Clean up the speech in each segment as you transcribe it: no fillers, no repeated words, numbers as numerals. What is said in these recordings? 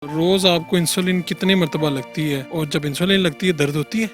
روز آپ کو انسولین کتنی مرتبہ لگتی ہے اور جب انسولین لگتی ہے درد ہوتی ہے؟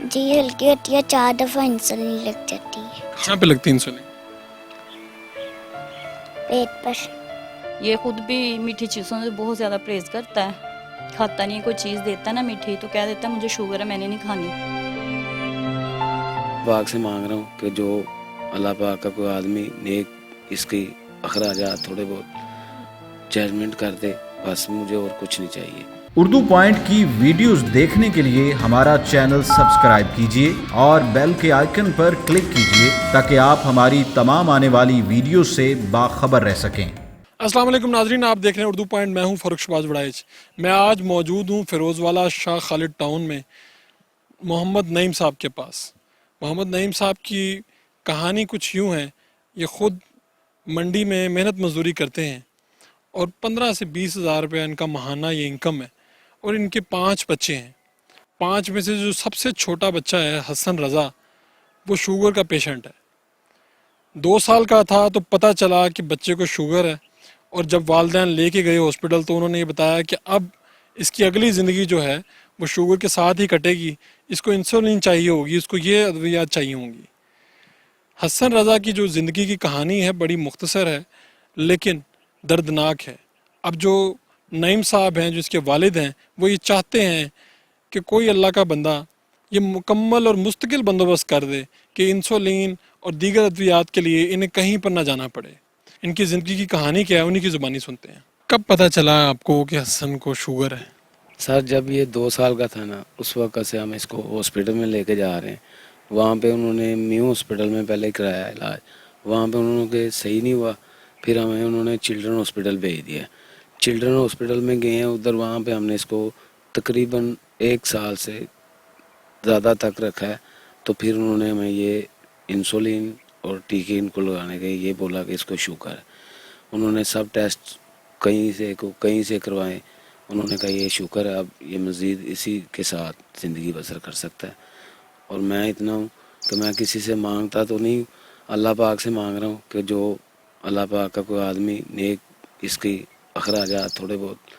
جی ہلکی ہوتی ہے، 4 دفعہ انسولین لگ جاتی ہے کہاں پہ لگتی ہے انسولین؟ پیٹ پر۔ یہ خود بھی میٹھی چیزوں سے بہت زیادہ پرہیز کرتا ہے، کھاتا نہیں، کوئی چیز دیتا ہے نا میٹھی تو کہہ دیتا ہے مجھے شوگر ہے میں نے نہیں کھانی۔ پاک سے مانگ رہا ہوں کہ جو اللہ پاک کا کوئی آدمی نیک اس کی اخراجات تھوڑے بہت ججمنٹ کر دے، بس مجھے اور کچھ نہیں چاہیے۔ اردو پوائنٹ کی ویڈیوز دیکھنے کے لیے ہمارا چینل سبسکرائب کیجیے اور بیل کے آئیکن پر کلک کیجیے تاکہ آپ ہماری تمام آنے والی ویڈیوز سے باخبر رہ سکیں۔ السلام علیکم ناظرین، آپ دیکھ رہے ہیں اردو پوائنٹ، میں ہوں فاروق شہباز وڑائچ۔ میں آج موجود ہوں فیروز والا شاہ خالد ٹاؤن میں محمد نعیم صاحب کے پاس۔ محمد نعیم صاحب کی کہانی کچھ یوں ہے، یہ خود منڈی میں محنت مزدوری کرتے ہیں اور 15 سے 20 ہزار روپے ان کا ماہانہ یہ انکم ہے، اور ان کے 5 بچے ہیں۔ 5 میں سے جو سب سے چھوٹا بچہ ہے حسن رضا، وہ شوگر کا پیشنٹ ہے۔ 2 سال کا تھا تو پتہ چلا کہ بچے کو شوگر ہے، اور جب والدین لے کے گئے ہاسپٹل تو انہوں نے یہ بتایا کہ اب اس کی اگلی زندگی جو ہے وہ شوگر کے ساتھ ہی کٹے گی، اس کو انسولین چاہیے ہوگی، اس کو یہ ادویات چاہیے ہوں گی۔ حسن رضا کی جو زندگی کی کہانی ہے بڑی مختصر ہے لیکن دردناک ہے۔ اب جو نعیم صاحب ہیں، جو اس کے والد ہیں، وہ یہ چاہتے ہیں کہ کوئی اللہ کا بندہ یہ مکمل اور مستقل بندوبست کر دے کہ انسولین اور دیگر ادویات کے لیے انہیں کہیں پر نہ جانا پڑے۔ ان کی زندگی کی کہانی کیا ہے، انہی کی زبانی سنتے ہیں۔ کب پتہ چلا آپ کو کہ حسن کو شوگر ہے؟ سر جب یہ 2 سال کا تھا نا، اس وقت سے ہم اس کو ہاسپٹل میں لے کے جا رہے ہیں۔ وہاں پہ انہوں نے میو ہاسپٹل میں پہلے کرایا علاج، وہاں پہ انہوں نے صحیح نہیں ہوا، پھر ہمیں انہوں نے چلڈرن ہاسپٹل بھیج دیا۔ چلڈرن ہاسپٹل میں گئے ہیں ادھر، وہاں پہ ہم نے اس کو تقریباً 1 سال سے زیادہ تک رکھا ہے، تو پھر انہوں نے ہمیں یہ انسولین اور ٹیکے ان کو لگانے کے یہ بولا کہ اس کو شوگر ہے۔ انہوں نے سب ٹیسٹ کہیں سے کروائے، انہوں نے کہا یہ شوگر ہے، اب یہ مزید اسی کے ساتھ زندگی بسر کر سکتا ہے۔ اور میں اتنا ہوں کہ میں کسی سے مانگتا تو نہیں، اللہ پاک سے مانگ رہا ہوں کہ جو اللہ پاک کا کوئی آدمی نیک اس کی اخراجات تھوڑے بہت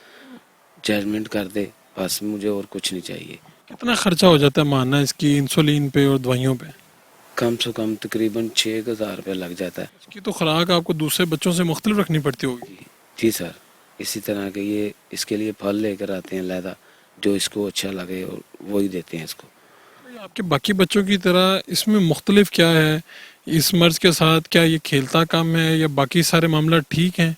ججمنٹ کر دے، بس مجھے اور کچھ نہیں چاہیے۔ کتنا خرچہ ہو جاتا ہے ماہانہ اس کی انسولین پہ اور دوائیوں پہ؟ کم سے کم تقریباً 6,000 روپے لگ جاتا ہے۔ اس کی تو خوراک آپ کو دوسرے بچوں سے مختلف رکھنی پڑتی ہوگی۔ جی سر، اسی طرح کے یہ اس کے لیے پھل لے کر آتے ہیں علیحدہ، جو اس کو اچھا لگے اور وہی دیتے ہیں اس کو۔ آپ کے باقی بچوں کی طرح اس میں مختلف کیا ہے؟ اس مرض کے ساتھ کیا یہ کھیلتا کم ہے یا باقی سارے معاملات ٹھیک ہیں؟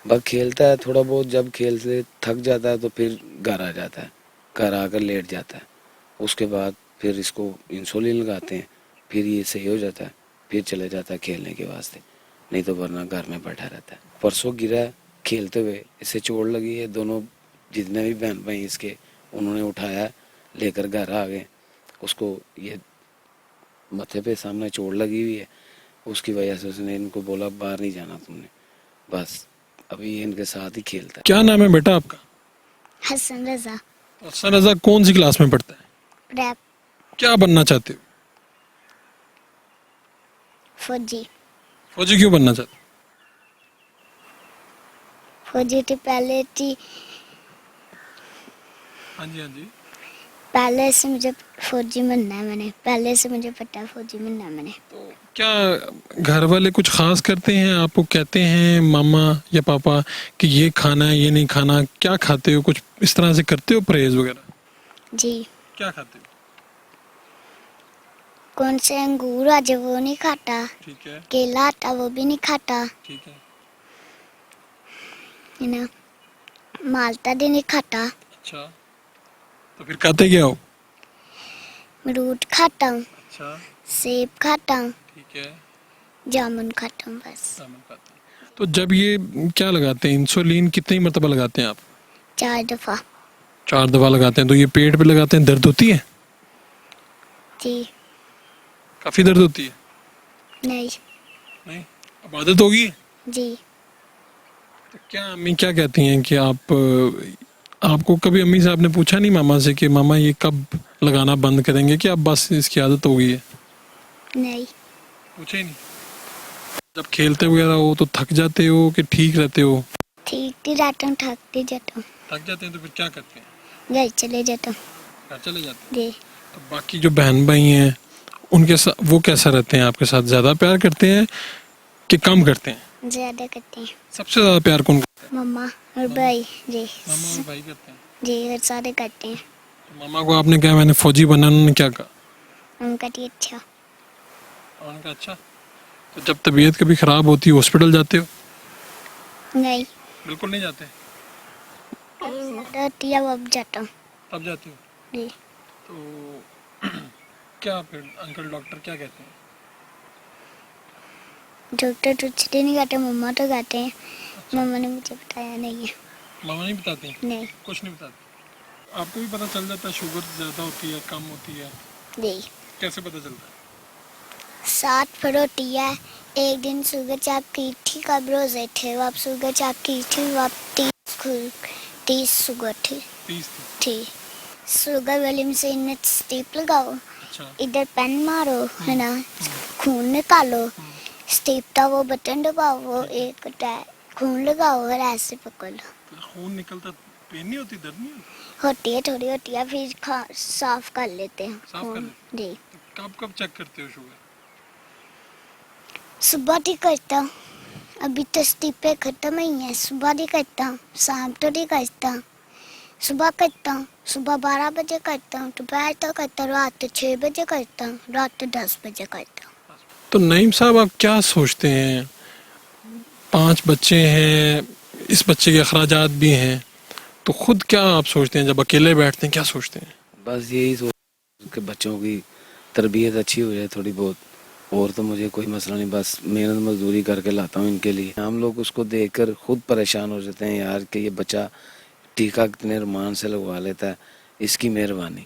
بس کھیلتا ہے تھوڑا بہت، جب کھیل سے تھک جاتا ہے تو پھر گھر آ جاتا ہے، گھر آ کر لیٹ جاتا ہے۔ اس کے بعد پھر اس کو انسولین لگاتے ہیں، پھر یہ صحیح ہو جاتا ہے، پھر چلے جاتا ہے کھیلنے کے واسطے، نہیں تو ورنہ گھر میں بیٹھا رہتا ہے۔ پرسوں گرا ہے کھیلتے ہوئے، اسے چوٹ لگی ہے، دونوں جتنے بھی بہن بھائی اس کے انہوں نے اٹھایا، لے کر گھر آ گئے۔ اس کو یہ ماتھے پہ سامنے چوٹ لگی ہوئی ہے، اس کی وجہ سے اس نے ان کو بولا باہر نہیں جانا تم نے، بس ابھی یہ ان کے ساتھ ہی کھیلتا ہے۔ کیا نام ہے بیٹا آپ کا؟ حسن رضا، حسن رضا کون سی کلاس میں پڑھتا ہے؟ ریپ، کیا بننا چاہتے ہو؟ فوجی۔ فوجی کیوں بننا چاہتے ہو؟ فوجی تھی پہلے تھی، ہاں جی پہلے سے مجھے فوجی بننا ہے، میں نے پہلے سے مجھے پتا ہے فوجی بننا ہے میں نے۔ تو کیا گھر والے کچھ خاص کرتے ہیں آپ کو، کہتے ہیں ماما یا پاپا کہ یہ کھانا ہے یہ نہیں کھانا؟ کیا کھاتے ہو؟ کچھ اس طرح سے کرتے ہو پرہیز وغیرہ؟ جی، کیا کھاتے ہو؟ کون سے انگور آ جائے وہ نہیں کھاتا، ٹھیک ہے، کیلا آتا وہ بھی نہیں کھاتا، ٹھیک ہے، نا مالتا بھی نہیں کھاتا، اچھا، تو پھر کھاتے کیا ہو؟ امرود کھاتا ہوں، اچھا، سیب کھاتا ہوں، ٹھیک ہے، جامن کھاتا ہوں بس۔ تو جب یہ کیا لگاتے ہیں انسولین، کتنی مرتبہ لگاتے ہیں آپ؟ 4 دفعہ۔ 4 دفعہ لگاتے ہیں، تو یہ پیٹ پہ لگاتے ہیں، درد ہوتی ہے؟ جی کافی درد ہوتی ہے؟ نہیں، نہیں، اب عادت ہوگی؟ جی تو کیا امی کیا کہتی ہیں کہ آپ کو کبھی امی صاحب نے پوچھا نہیں ماما سے کہ ماما یہ کب لگانا بند کریں گے کہ اب بس اس کی عادت ہو گئی ہے؟ نہیں، پوچھا ہی نہیں۔ جب کھیلتے وغیرہ ہو تو تھک جاتے ہو کہ ٹھیک رہتے ہو؟ ठीक ही रहता हूँ, थकती जाता हूँ, थक जाते हैं तो फिर क्या करते हैं? घर चले जाता हूँ। घर चले जाते हैं। जी तो बाकी जो बहन भाई हैं उनके साथ वो कैसा रहते हैं? आपके साथ ज़्यादा प्यार करते हैं कि कम करते हैं? ज़्यादा करते हैं, सबसे ज़्यादा प्यार कौन करता है? मम्मा और भाई। जी मामा और भाई करते हैं। जी और सारे करते हैं। तो मामा को आपने कहा मैंने फौजी बनना, उन्होंने क्या कहा? उनका भी अच्छा। और उनका अच्छा। तो जब तबीयत कभी ख़राब होती है हॉस्पिटल जाते हो? नहीं, बिल्कुल नहीं जाते। रोटी अब जाता हूँ। तब जाते हो? जी तो क्या फिर अंकल डॉक्टर क्या कहते हैं? डॉक्टर टूटते नहीं करते, मम्मा तो कहते हैं। मम्मा ने मुझे बताया नहीं है। मामा नहीं बताते? नहीं कुछ नहीं बताते। आपको भी पता चल जाता है शुगर ज़्यादा होती है कम होती है? जी कैसे पता चलता है? 7 रोटी है। एक दिन शुगर चाप की थी, कब रोजे थे, अब शुगर चाप की थी, अब 30 शुगर थी 30 थी शुगर वाली मशीन में स्टीप लगाओ, अच्छा। इधर पेन मारो, है ना, खून निकालो, स्टीप का वो बटन दबाओ, वो एक खून लगाओ और ऐसे पकड़ लो। खून निकलता पेन नहीं होती, दर्द नहीं होती? होती है, थोड़ी होती है, फिर साफ कर लेते हैं साफ कर खून। लेते जी तो कब कब चेक करते हो शुगर? सुबह नहीं करता हूँ, अभी तो स्टीपें खत्म ही है। सुबह नहीं करता हूँ, शाम तो नहीं करता हूँ। सुबह करता हूँ, सुबह 12 बजे करता हूँ, दोपहर तो करता हूँ, रात 6 बजे करता हूँ, रात 10 बजे करता हूँ। तो नईम साहब आप क्या सोचते हैं? 5 बच्चे हैं, इस बच्चे के अखराजात भी हैं, तो खुद क्या आप सोचते हैं जब अकेले बैठते हैं, क्या सोचते हैं? बस यही सोच कि बच्चों की तरबियत अच्छी हो जाए थोड़ी बहुत, और तो मुझे कोई मसला नहीं, बस मेहनत मजदूरी करके लाता हूँ इनके लिए। हम लोग उसको देखकर खुद परेशान हो जाते हैं यार कि ये बच्चा टीका कितने रुमान से लगवा लेता है, इसकी मेहरबानी।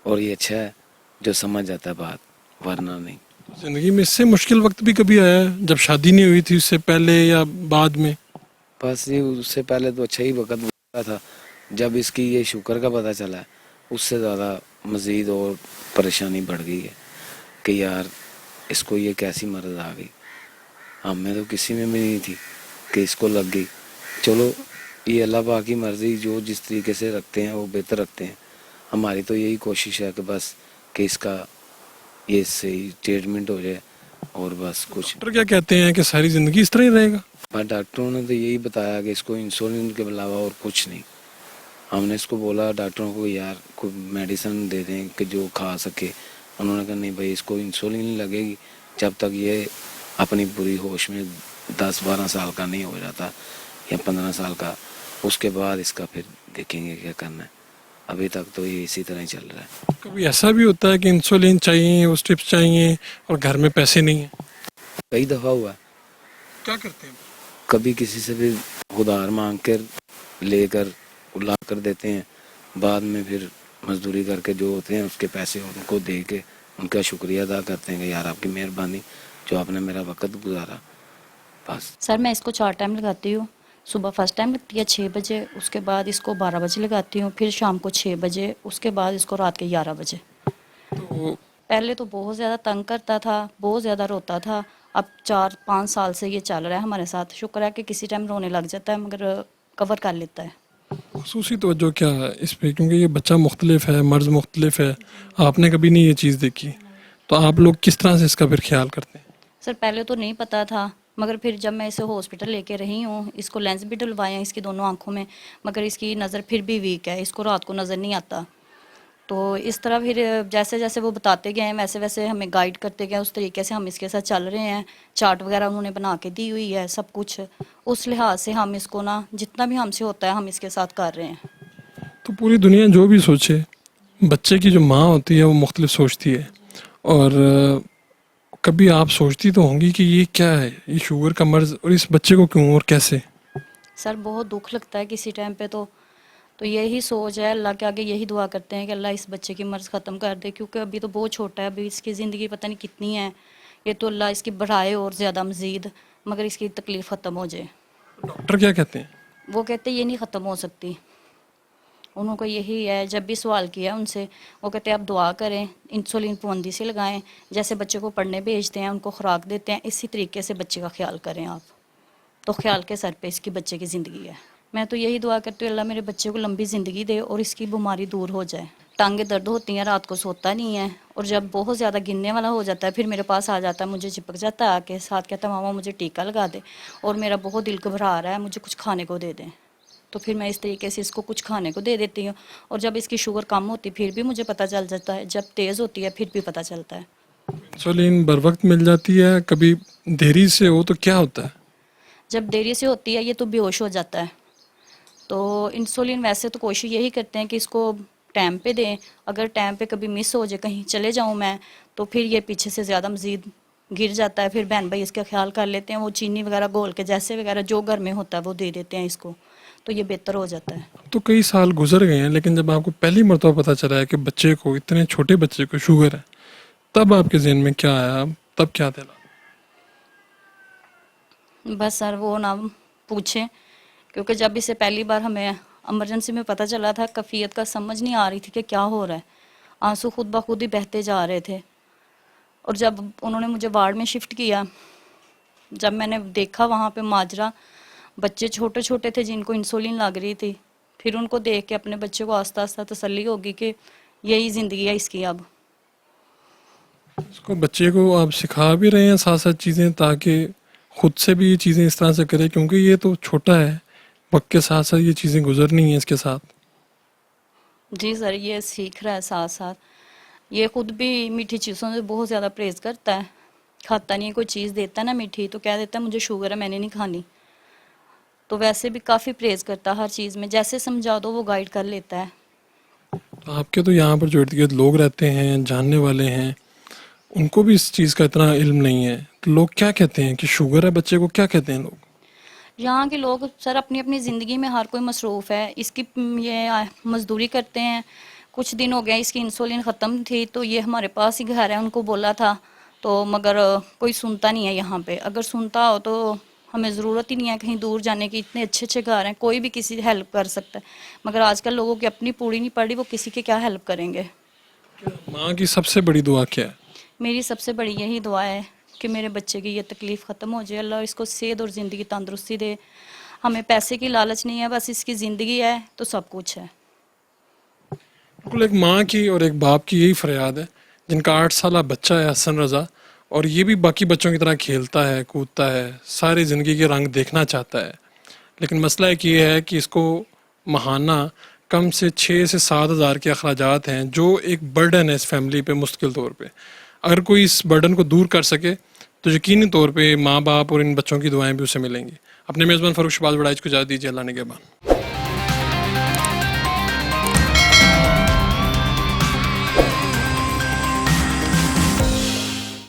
और ये अच्छा है जो समझ जाता है बात, वरना नहीं। जिंदगी में इससे मुश्किल वक्त भी कभी आया है जब शादी नहीं हुई थी, उससे पहले या बाद में? बस ये उससे पहले तो अच्छा ही वक्त गुजरा था, जब इसकी ये शुगर का पता चला है उससे ज़्यादा मज़ीद और परेशानी बढ़ गई है कि यार इसको ये कैसी मर्ज आ गई। हमें तो किसी में भी नहीं थी कि इसको लग गई। चलो ये अल्लाह पाक की मर्ज़ी, जो जिस तरीके से रखते हैं वो बेहतर रखते हैं। हमारी तो यही कोशिश है कि बस कि इसका ये सही ट्रीटमेंट हो जाए और बस कुछ। डॉक्टर क्या कहते हैं कि सारी ज़िंदगी इस तरह ही रहेगा? पर डॉक्टरों ने तो यही बताया कि इसको इंसुलिन के अलावा और कुछ नहीं। हमने इसको बोला डॉक्टरों को यार कोई मेडिसिन दे दें कि जो खा सके। उन्होंने कहा नहीं भाई, इसको इंसुलिन लगेगी जब तक ये अपनी पूरी होश में 10-12 साल का नहीं हो जाता या 15 साल का, उसके बाद इसका फिर देखेंगे क्या करना है। अभी तक तो ये इसी तरह ही चल रहा है। कभी ऐसा भी होता है कि इंसुलिन चाहिए, वो स्ट्रिप्स चाहिए और घर में पैसे नहीं हैं? कई दफ़ा हुआ है। क्या करते हैं? कभी किसी से भी उधार मांग कर लेकर ला कर देते हैं, बाद में फिर मजदूरी करके जो होते हैं उसके पैसे उनको दे के उनका शुक्रिया अदा करते हैं कि यार आपकी मेहरबानी जो आपने मेरा वक्त गुजारा। बस सर मैं इसको 4 टाइम लगाती हूँ। सुबह फर्स्ट टाइम लगती है 6 बजे, उसके बाद इसको 12 बजे लगाती हूँ, फिर शाम को 6 बजे, उसके बाद इसको रात के 11 बजे। तो पहले तो बहुत ज़्यादा तंग करता था, बहुत ज़्यादा रोता था। अब 4-5 साल से ये चल रहा है हमारे साथ। शुक्र है कि किसी टाइम रोने लग जाता है मगर कवर कर लेता है। खुसूसी तवज्जो क्या है इस पे, क्योंकि ये बच्चा मुख्तलिफ है, मर्ज मुख्तलिफ है, आपने कभी नहीं ये चीज़ देखी, तो आप लोग किस तरह से इसका फिर ख्याल करते हैं? सर पहले तो नहीं पता था, मगर फिर जब मैं इसे हॉस्पिटल लेके रही हूँ, इसको लेंस भी डलवाए हैं इसकी दोनों आंखों में, मगर इसकी नज़र फिर भी वीक है, इसको रात को नज़र नहीं आता। तो इस तरह फिर जैसे जैसे वो बताते गए हैं वैसे वैसे हमें गाइड करते गए, उस तरीके से हम इसके साथ चल रहे हैं। चार्ट वगैरह उन्होंने बना के दी हुई है सब कुछ, उस लिहाज से हम इसको ना जितना भी हमसे होता है हम इसके साथ कर रहे हैं। तो पूरी दुनिया जो भी सोचे, बच्चे की जो माँ होती है वो मुख्तलिफ सोचती है, और कभी आप सोचती तो होंगी कि ये क्या है, ये शुगर का मर्ज, और इस बच्चे को क्यों और कैसे? सर बहुत दुख लगता है किसी टाइम पे तो यही सोच है, अल्लाह के आगे यही दुआ करते हैं कि अल्लाह इस बच्चे की मर्ज़ ख़त्म कर दे, क्योंकि अभी तो बहुत छोटा है, अभी इसकी ज़िंदगी पता नहीं कितनी है। ये तो अल्लाह इसकी बढ़ाए और ज़्यादा मज़ीद, मगर इसकी तकलीफ़ ख़त्म हो जाए। डॉक्टर क्या कहते हैं? वो कहते ये नहीं ख़त्म हो सकती। उनको यही है, जब भी सवाल किया उनसे वो कहते आप दुआ करें, इंसुलिन पाबंदी से लगाएं, जैसे बच्चे को पढ़ने भेजते हैं, उनको खुराक देते हैं, इसी तरीके से बच्चे का ख्याल करें आप। तो ख्याल के सर पे इसकी बच्चे की ज़िंदगी है। मैं तो यही दुआ करती हूँ अल्लाह मेरे बच्चे को लंबी ज़िंदगी दे और इसकी बीमारी दूर हो जाए। टांगें दर्द होती हैं, रात को सोता नहीं है, और जब बहुत ज़्यादा गिनने वाला हो जाता है फिर मेरे पास आ जाता है, मुझे चिपक जाता है आके, साथ कहता है मामा मुझे टीका लगा दे, और मेरा बहुत दिल घबरा रहा है, मुझे कुछ खाने को दे दें। तो फिर मैं इस तरीके से इसको कुछ खाने को दे देती हूँ, और जब इसकी शुगर कम होती फिर भी मुझे पता चल जाता है, जब तेज़ होती है फिर भी पता चलता है। इंसुलिन बर वक्त मिल जाती है, कभी देरी से हो तो क्या होता है? जब देरी से होती है ये तो बेहोश हो जाता है। तो इंसुलिन वैसे तो कोशिश यही करते हैं कि इसको टाइम पे दें, अगर टाइम पे कभी मिस हो जाए, कहीं चले जाऊं मैं, तो फिर ये पीछे से ज़्यादा मज़ीद गिर जाता है। फिर बहन भाई इसका ख्याल कर लेते हैं, वो चीनी वगैरह घोल के जैसे वगैरह जो घर में होता है वो दे देते हैं इसको, तो ये बेहतर हो जाता है। तो कई साल गुजर गए हैं, लेकिन जब आपको पहली मरतबा पता चला है कि बच्चे को, इतने छोटे बच्चे को शुगर है, तब आपके ज़हन में क्या आया, तब क्या था? बस सर वो ना पूछें, क्योंकि जब इसे पहली बार हमें इमरजेंसी में पता चला था, कैफियत का समझ नहीं आ रही थी कि क्या हो रहा है, आंसू खुद ब खुद ही बहते जा रहे थे। और जब उन्होंने मुझे वार्ड में शिफ्ट किया, जब मैंने देखा वहाँ पे माजरा, बच्चे छोटे छोटे थे जिनको इंसुलिन लग रही थी, फिर उनको देख के अपने बच्चे को आस्ता आस्ता तसल्ली होगी कि यही ज़िंदगी है इसकी अब। इसको, बच्चे को आप सिखा भी रहे हैं साथ साथ चीज़ें, ताकि खुद से भी ये चीज़ें इस तरह से करे, क्योंकि ये तो छोटा है, वक्त के साथ साथ ये चीज़ें गुजरनी हैं इसके साथ। जी सर, ये सीख रहा है साथ साथ। ये खुद भी मीठी चीज़ों से बहुत ज़्यादा परहेज़ करता है, खाता नहीं है। कोई चीज़ देता है ना मीठी तो कह देता है मुझे शुगर है, मैंने नहीं खानी। तो वैसे भी काफ़ी परहेज़ करता है हर चीज़ में, जैसे समझा दो वो गाइड कर लेता है। तो आपके तो यहाँ पर जो इर्द गिर्द लोग रहते हैं, जानने वाले हैं, उनको भी इस चीज़ का इतना इल्म नहीं है, तो लोग क्या कहते हैं कि शुगर है बच्चे को, क्या कहते हैं लोग? यहाँ के लोग सर अपनी अपनी ज़िंदगी में हर कोई मसरूफ़ है। इसकी ये मज़दूरी करते हैं, कुछ दिन हो गए इसकी इंसुलिन ख़त्म थी तो ये हमारे पास ही घर है, उनको बोला था तो, मगर कोई सुनता नहीं है यहाँ पे। अगर सुनता हो तो हमें ज़रूरत ही नहीं है कहीं दूर जाने की, इतने अच्छे अच्छे घर हैं, कोई भी किसी हेल्प कर सकता है। मगर आजकल लोगों की अपनी पूरी नहीं पड़ी, वो किसी की क्या हेल्प करेंगे। माँ की सबसे बड़ी दुआ क्या है? मेरी सबसे बड़ी यही दुआ है कि मेरे बच्चे की ये तकलीफ़ ख़त्म हो जाए, अल्लाह इसको सेहत और ज़िंदगी तंदुरुस्ती दे। हमें पैसे की लालच नहीं है, बस इसकी ज़िंदगी है तो सब कुछ है। बिल्कुल, एक माँ की और एक बाप की यही फरियाद है, जिनका 8 साल बच्चा है हसन रज़ा, और ये भी बाकी बच्चों की तरह खेलता है, कूदता है, सारी ज़िंदगी के रंग देखना चाहता है। लेकिन मसला एक ये है कि इसको माहाना कम से 6 से 7 हज़ार के अखराजात हैं, जो एक बर्डन है इस फैमिली पे मुश्किल तौर पे। अगर कोई इस बर्डन को दूर कर सके तो यकीनी तौर पे माँ बाप और इन बच्चों की दुआएं भी उसे मिलेंगी। अपने मेज़बान फ़ारूक शहबाज वड़ाइच को इजाज़त दीजिए। अल्लाह निगहबान।